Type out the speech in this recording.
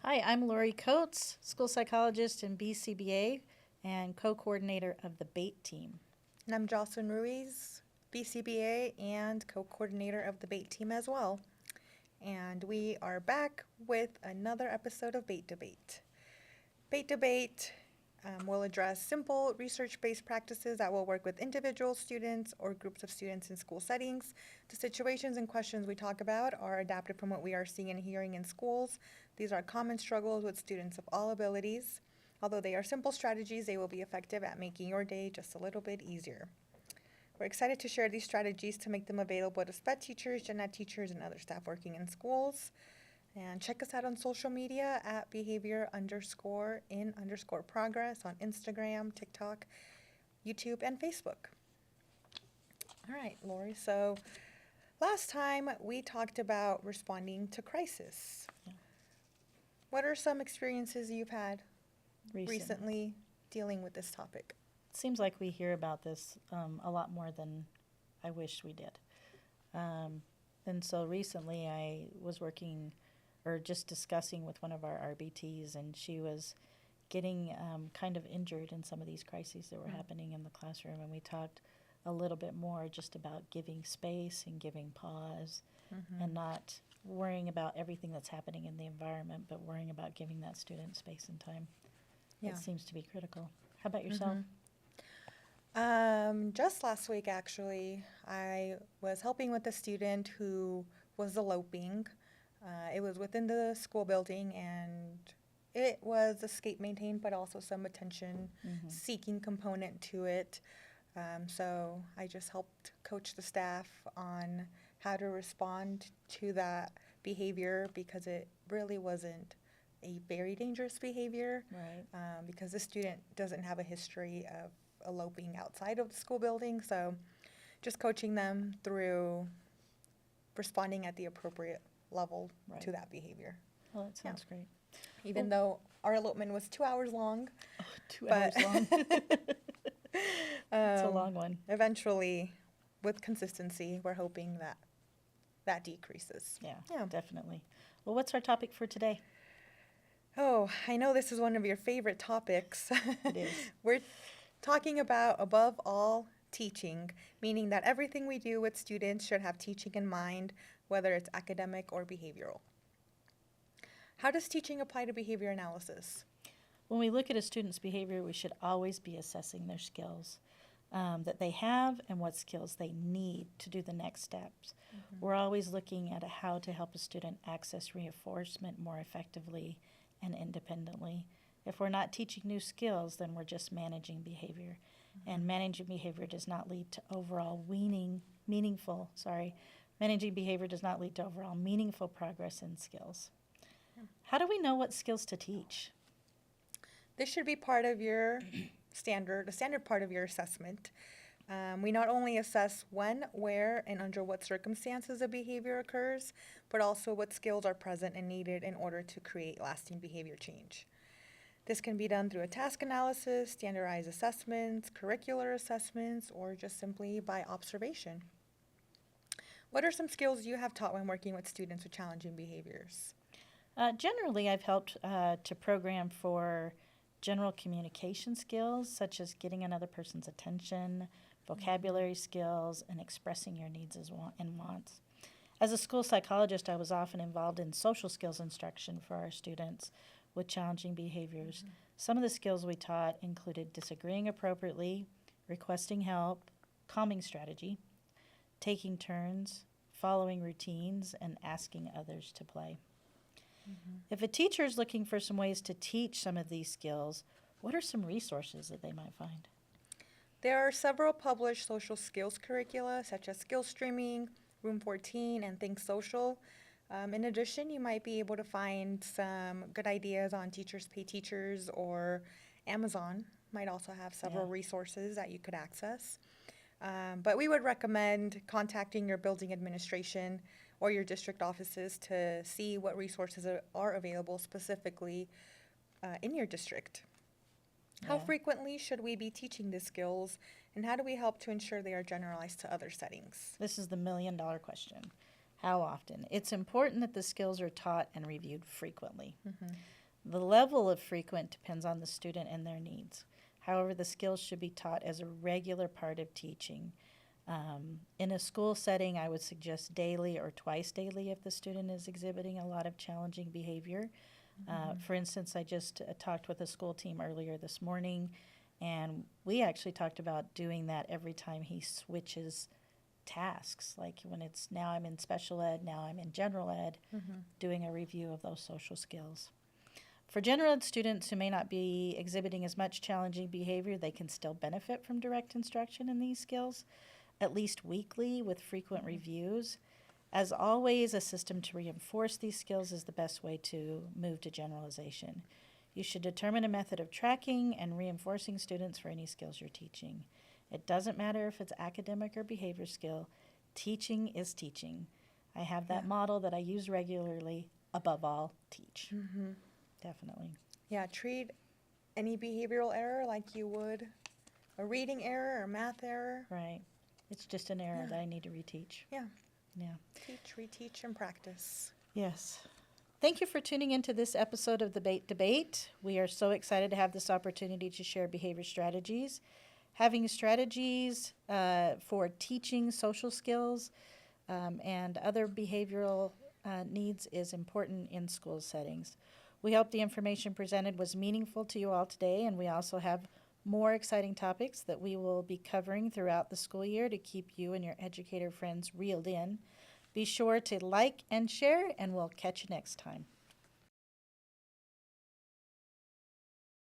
Hi, I'm Lori Coates, school psychologist in BCBA and co-coordinator of the BATE team. And I'm Jocelyn Ruiz, BCBA and co-coordinator of the BATE team as well. And we are back with another episode of BATE Debate. BATE Debate will address simple research-based practices that will work with individual students or groups of students in school settings. The situations and questions we talk about are adapted from what we are seeing and hearing in schools. These are common struggles with students of all abilities. Although they are simple strategies, they will be effective at making your day just a little bit easier. We're excited to share these strategies to make them available to SPED teachers, gen ed teachers, and other staff working in schools. And check us out on social media at behavior_in_progress on Instagram, TikTok, YouTube, and Facebook. All right, Lori. So last time we talked about responding to crisis. Yeah. What are some experiences you've had Recent. recently dealing with this topic? It seems like we hear about this a lot more than I wish we did. And so recently I was working or just discussing with one of our RBTs, and she was getting kind of injured in some of these crises that were happening in the classroom. And we talked a little bit more just about giving space and giving pause and not worrying about everything that's happening in the environment, but worrying about giving that student space and time. Yeah. It seems to be critical. How about yourself? Just last week, actually, I was helping with a student who was eloping. It was within the school building, and it was escape maintained, but also some attention seeking component to it. So I just helped coach the staff on how to respond to that behavior because it really wasn't a very dangerous behavior. Right. Because the student doesn't have a history of eloping outside of the school building. So just coaching them through responding at the appropriate level Right. to that behavior. Well, that sounds great. Even though our elopement was 2 hours long. Oh, 2 But- hours long. It's a long one. Eventually, with consistency, we're hoping that that decreases. Yeah, Yeah. definitely. Well, what's our topic for today? Oh, I know this is one of your favorite topics. It is. We're talking about, above all, teaching, meaning that everything we do with students should have teaching in mind, whether it's academic or behavioral. How does teaching apply to behavior analysis? When we look at a student's behavior, we should always be assessing their skills that they have and what skills they need to do the next steps. We're always looking at how to help a student access reinforcement more effectively and independently. If we're not teaching new skills, then we're just managing behavior. And managing behavior does not lead to overall managing behavior does not lead to overall meaningful progress in skills. How do we know what skills to teach? This should be part of your a standard part of your assessment. We not only assess when, where, and under what circumstances a behavior occurs, but also what skills are present and needed in order to create lasting behavior change. This can be done through a task analysis, standardized assessments, curricular assessments, or just simply by observation. What are some skills you have taught when working with students with challenging behaviors? Generally, I've helped to program for general communication skills, such as getting another person's attention, vocabulary skills, and expressing your needs and wants. As a school psychologist, I was often involved in social skills instruction for our students with challenging behaviors. Some of the skills we taught included disagreeing appropriately, requesting help, calming strategy, taking turns, following routines, and asking others to play. If a teacher is looking for some ways to teach some of these skills, what are some resources that they might find? There are several published social skills curricula, such as Skill Streaming, Room 14, and Think Social. In addition, you might be able to find some good ideas on Teachers Pay Teachers, or Amazon might also have several resources that you could access. But we would recommend contacting your building administration or your district offices to see what resources are available specifically in your district. How Yeah. frequently should we be teaching these skills, and how do we help to ensure they are generalized to other settings? This is the $1 million question. How often? It's important that the skills are taught and reviewed frequently. Mm-hmm. The level of frequent depends on the student and their needs. However, the skills should be taught as a regular part of teaching. In a school setting, I would suggest daily or twice daily if the student is exhibiting a lot of challenging behavior. For instance, I just talked with a school team earlier this morning, and we actually talked about doing that every time he switches tasks. Like when it's now I'm in special ed, now I'm in general ed, doing a review of those social skills. For general ed students who may not be exhibiting as much challenging behavior, they can still benefit from direct instruction in these skills, at least weekly with frequent reviews. As always, a system to reinforce these skills is the best way to move to generalization. You should determine a method of tracking and reinforcing students for any skills you're teaching. It doesn't matter if it's academic or behavior skill. Teaching is teaching. I have that Yeah. model that I use regularly. Above all, teach. Mm-hmm. Definitely. Yeah, treat any behavioral error like you would a reading error or math error. Right. It's just an error Yeah. that I need to reteach. Yeah. Yeah. Teach, reteach, and practice. Yes. Thank you for tuning into this episode of the Bait Debate. We are so excited to have this opportunity to share behavior strategies. Having strategies for teaching social skills and other behavioral needs is important in school settings. We hope the information presented was meaningful to you all today, and we also have more exciting topics that we will be covering throughout the school year to keep you and your educator friends reeled in. Be sure to like and share, and we'll catch you next time.